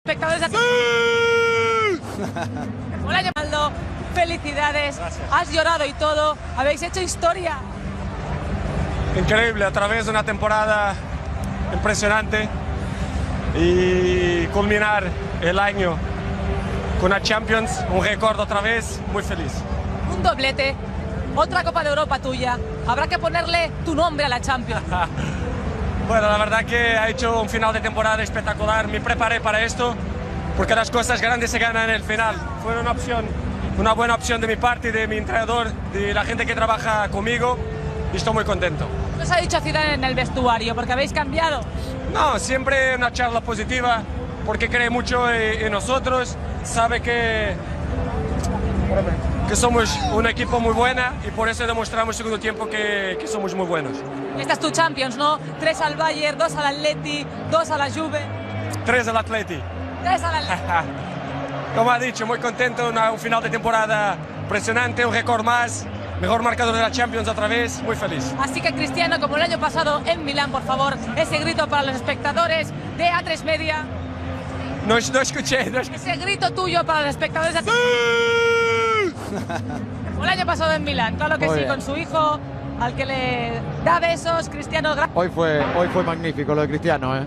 Espectadores de... Hola, Llamaldo, felicidades. Gracias. Has llorado y todo, habéis hecho historia. Increíble, a través de una temporada impresionante y culminar el año con la Champions, un récord otra vez, muy feliz. Un doblete, otra Copa de Europa tuya. Habrá que ponerle tu nombre a la Champions. Bueno, la verdad que ha hecho un final de temporada espectacular, me preparé para esto porque las cosas grandes se ganan en el final. Fue una buena opción de mi parte, de mi entrenador, de la gente que trabaja conmigo y estoy muy contento. ¿Qué os ha dicho Zidane en el vestuario? Porque habéis cambiado. No, siempre una charla positiva porque cree mucho en nosotros, sabe que somos un equipo muy buena y por eso demostramos en el segundo tiempo que somos muy buenos. Esta es tu Champions, ¿no? 3 al Bayern, 2 al Atleti, 2 a la Juve. 3 al Atleti. 3 al Atleti. Como ha dicho, muy contento, un final de temporada impresionante, un récord más, mejor marcador de la Champions otra vez, muy feliz. Así que, Cristiano, como el año pasado en Milán, por favor, ese grito para los espectadores de A3 Media. No escuché. Ese grito tuyo para los espectadores de A3 Como el año pasado en Milán, claro que Muy sí, bien. con su hijo, al que le da besos, Cristiano. Hoy fue magnífico lo de Cristiano, ¿eh?